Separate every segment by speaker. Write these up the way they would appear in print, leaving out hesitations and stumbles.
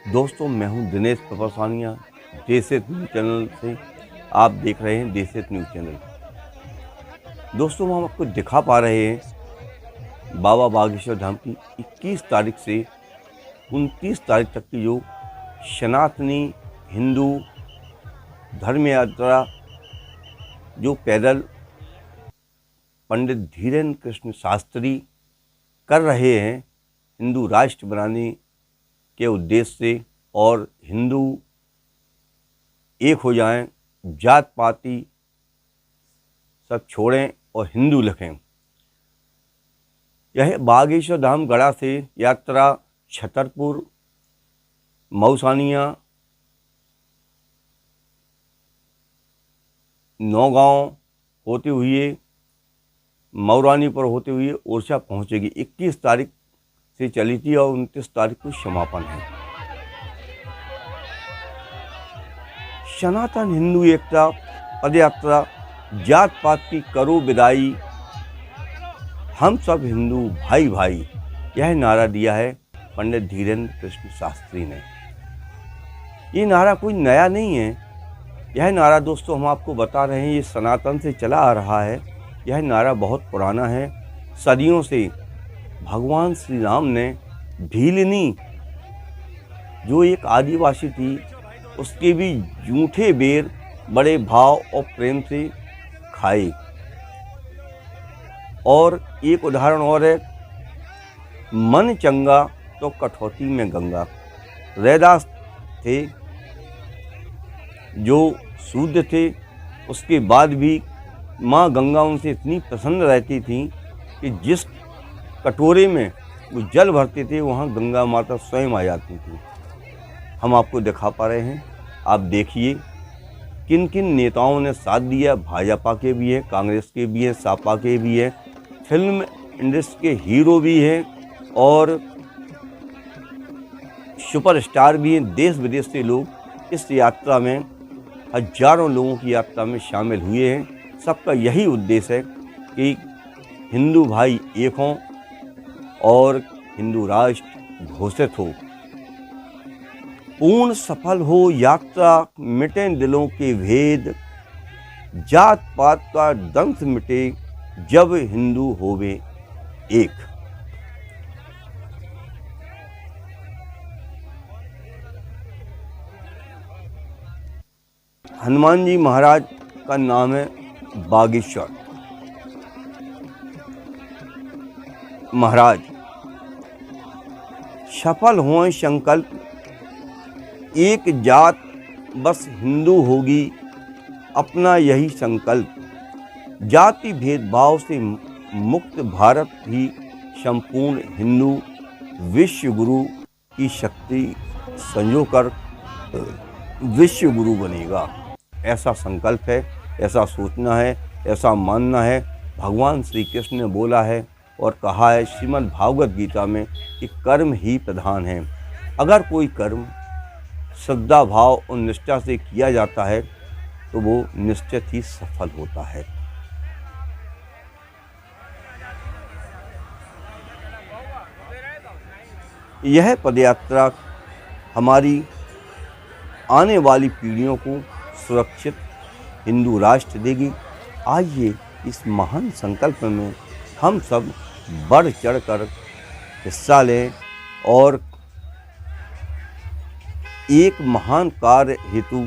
Speaker 1: दोस्तों, मैं हूं दिनेश पपरसानिया। देशहित न्यूज़ चैनल से आप देख रहे हैं देशहित न्यूज़ चैनल। दोस्तों, हम आपको दिखा पा रहे हैं बाबा बागेश्वर धाम की 21 तारीख से 29 तारीख तक की जो सनातनी हिंदू धर्म यात्रा जो पैदल पंडित धीरेन्द्र कृष्ण शास्त्री कर रहे हैं हिंदू राष्ट्र बनाने के उद्देश्य से, और हिंदू एक हो जाएं, जात पाती सब छोड़ें और हिंदू लिखें। यह बागेश्वर धाम गढ़ा से यात्रा छतरपुर, मऊसानिया, नौगांव होते हुए मऊरानीपुर होते हुए ओरछा पहुंचेगी। 21 तारीख से चली थी और 29 तारीख को समापन है। सनातन हिंदू एकता पदयात्रा जात पात की करो विदाई, हम सब हिंदू भाई भाई, यह नारा दिया है पंडित धीरेन्द्र कृष्ण शास्त्री ने। ये नारा कोई नया नहीं है। यह नारा दोस्तों हम आपको बता रहे हैं, ये सनातन से चला आ रहा है। यह नारा बहुत पुराना है। सदियों से भगवान श्री राम ने भीलनी जो एक आदिवासी थी उसके भी जूठे बेर बड़े भाव और प्रेम से खाए। और एक उदाहरण और है, मन चंगा तो कठौती में गंगा। रैदास थे जो शूद्र थे, उसके बाद भी माँ गंगा उनसे इतनी प्रसन्न रहती थी कि जिस कटोरे में वो जल भरते थे वहाँ गंगा माता स्वयं आ जाती थी। हम आपको दिखा पा रहे हैं, आप देखिए किन किन नेताओं ने साथ दिया। भाजपा के भी हैं, कांग्रेस के भी हैं, सपा के भी हैं, फिल्म इंडस्ट्री के हीरो भी हैं और सुपरस्टार भी हैं। देश विदेश से लोग इस यात्रा में, हजारों लोगों की यात्रा में शामिल हुए हैं। सबका यही उद्देश्य है कि हिंदू भाई एक हों और हिंदू राष्ट्र घोषित हो। पूर्ण सफल हो यात्रा, मिटें दिलों के भेद, जात पात का दंश मिटे, जब हिंदू होवे एक। हनुमान जी महाराज का नाम है बागेश्वर महाराज। सफल हुए संकल्प, एक जात बस हिंदू होगी, अपना यही संकल्प। जाति भेदभाव से मुक्त भारत ही संपूर्ण हिंदू विश्व गुरु की शक्ति संजोकर विश्व गुरु बनेगा। ऐसा संकल्प है, ऐसा सोचना है, ऐसा मानना है। भगवान श्री कृष्ण ने बोला है और कहा है श्रीमद् भागवत गीता में कि कर्म ही प्रधान है। अगर कोई कर्म श्रद्धा भाव और निष्ठा से किया जाता है तो वो निश्चित ही सफल होता है। यह पदयात्रा हमारी आने वाली पीढ़ियों को सुरक्षित हिंदू राष्ट्र देगी। आइए इस महान संकल्प में हम सब बढ़ चढ़कर हिस्सा लें और एक महान कार्य हेतु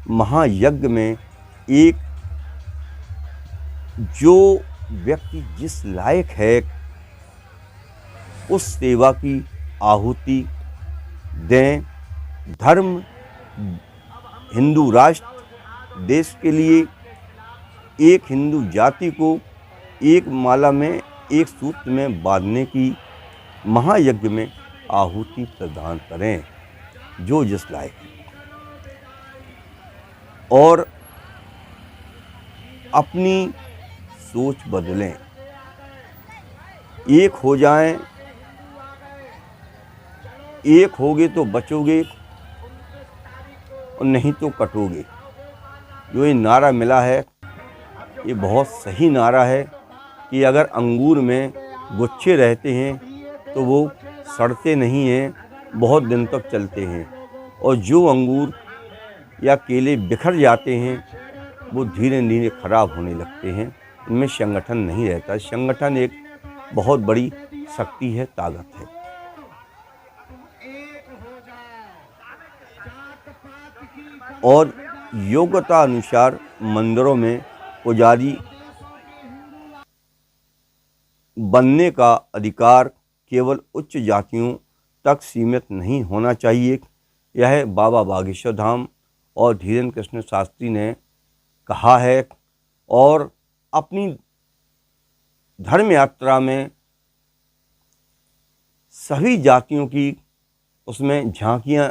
Speaker 1: महायज्ञ में एक जो व्यक्ति जिस लायक है उस सेवा की आहुति दें। धर्म, हिंदू राष्ट्र, देश के लिए एक हिंदू जाति को एक माला में, एक सूत्र में बांधने की महायज्ञ में आहुति प्रदान करें जो जिस लायक है, और अपनी सोच बदलें। एक हो जाएं, एक होगे तो बचोगे और नहीं तो कटोगे। जो ये नारा मिला है ये बहुत सही नारा है कि अगर अंगूर में गुच्छे रहते हैं तो वो सड़ते नहीं हैं, बहुत दिन तक चलते हैं और जो अंगूर या केले बिखर जाते हैं वो धीरे धीरे खराब होने लगते हैं। इनमें संगठन नहीं रहता। संगठन एक बहुत बड़ी शक्ति है, ताकत है। और योग्यता अनुसार मंदिरों में पुजारी बनने का अधिकार केवल उच्च जातियों तक सीमित नहीं होना चाहिए। यह बाबा बागेश्वर धाम और धीरेन्द्र कृष्ण शास्त्री ने कहा है। और अपनी धर्म यात्रा में सभी जातियों की उसमें झांकियां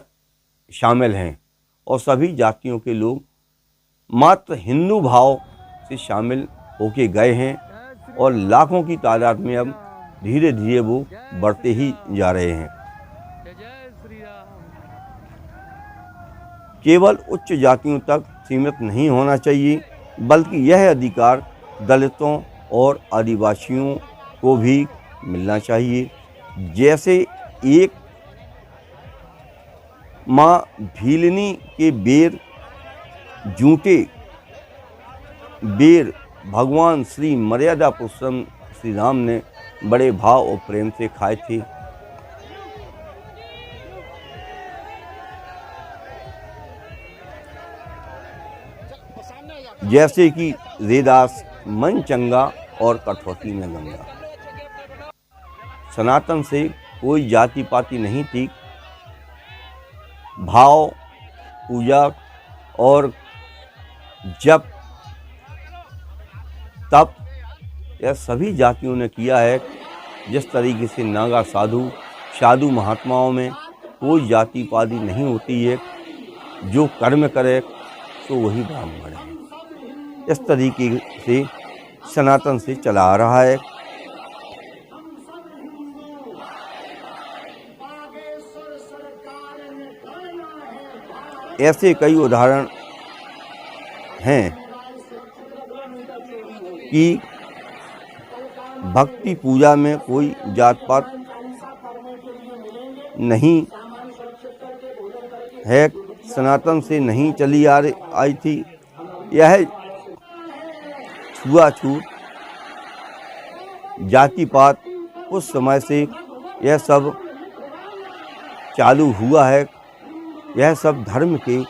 Speaker 1: शामिल हैं और सभी जातियों के लोग मात्र हिंदू भाव से शामिल होके गए हैं और लाखों की तादाद में अब धीरे धीरे वो बढ़ते ही जा रहे हैं। केवल उच्च जातियों तक सीमित नहीं होना चाहिए, बल्कि यह अधिकार दलितों और आदिवासियों को भी मिलना चाहिए। जैसे एक माँ भीलनी के बेर जूटे बेर भगवान श्री मर्यादा पुरुषोत्तम श्री राम ने बड़े भाव और प्रेम से खाए थे। जैसे कि रेदास मन चंगा और कठौती में गंगा। सनातन से कोई जाति पाति नहीं थी। भाव, पूजा और जप तप यह सभी जातियों ने किया है। जिस तरीके से नागा साधु महात्माओं में कोई जाति पाति नहीं होती है। जो कर्म करे तो वही ब्राह्मण है। इस तरीके से सनातन से चला आ रहा है। ऐसे कई उदाहरण हैं कि भक्ति पूजा में कोई जात पात नहीं है, सनातन से नहीं चली आई थी। यह छुआछूत, जाति पात उस समय से यह सब चालू हुआ है। यह सब धर्म के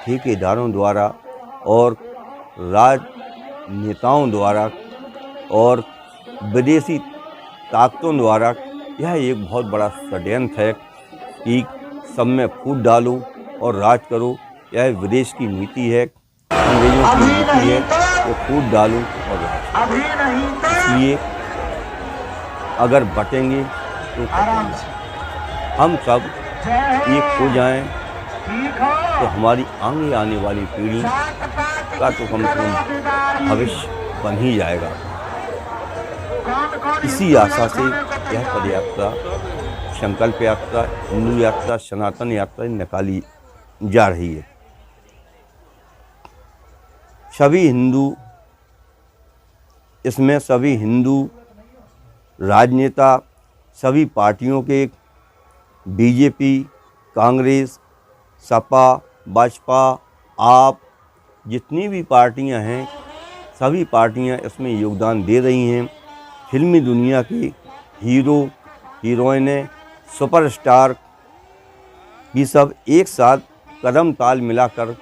Speaker 1: ठेकेदारों द्वारा और राजनेताओं द्वारा और विदेशी ताकतों द्वारा यह एक बहुत बड़ा षड्यंत्र है कि सब में फूट डालो और राज करो। यह विदेश की नीति है, अंग्रेजों की नीति है कि फूट डालो और राज करो। इसलिए अगर बटेंगे तो हम सब एक हो जाएं तो हमारी आगे आने वाली पीढ़ी का तो कम से कम भविष्य बन ही जाएगा। इसी आशा से यह पदयात्रा, संकल्प यात्रा, हिंदू यात्रा, सनातन यात्रा निकाली जा रही है। इसमें सभी हिंदू राजनेता, सभी पार्टियों के, बीजेपी, कांग्रेस, सपा, बसपा, आप, जितनी भी पार्टियां हैं, सभी पार्टियां इसमें योगदान दे रही हैं। फिल्मी दुनिया की हीरो, हीरोइनें, सुपरस्टार ये सब एक साथ कदम ताल मिलाकर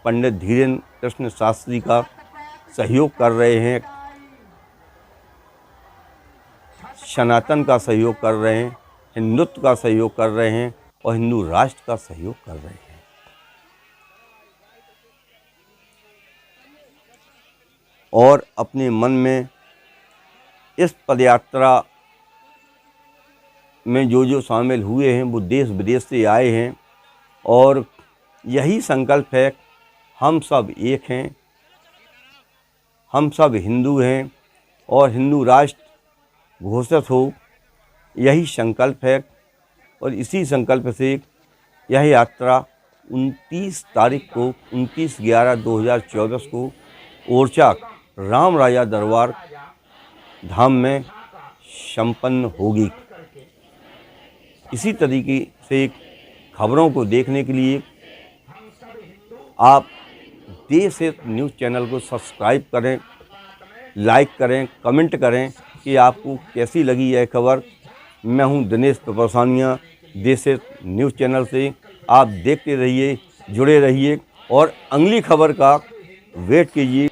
Speaker 1: पंडित धीरेन्द्र कृष्ण शास्त्री का सहयोग कर रहे हैं, सनातन का सहयोग कर रहे हैं, हिंदुत्व का सहयोग कर रहे हैं और हिंदू राष्ट्र का सहयोग कर रहे हैं। और अपने मन में इस पदयात्रा में जो शामिल हुए हैं वो देश विदेश से आए हैं और यही संकल्प है, हम सब एक हैं, हम सब हिंदू हैं और हिंदू राष्ट्र घोषित हो, यही संकल्प है। और इसी संकल्प से यह यात्रा 29/11/2024 को ओरछा राम राजा दरबार धाम में संपन्न होगी। इसी तरीके से खबरों को देखने के लिए आप देश हित न्यूज़ चैनल को सब्सक्राइब करें, लाइक करें, कमेंट करें कि आपको कैसी लगी यह खबर। मैं हूं दिनेश पपरसानिया, देश हित न्यूज़ चैनल से। आप देखते रहिए, जुड़े रहिए और अगली खबर का वेट कीजिए।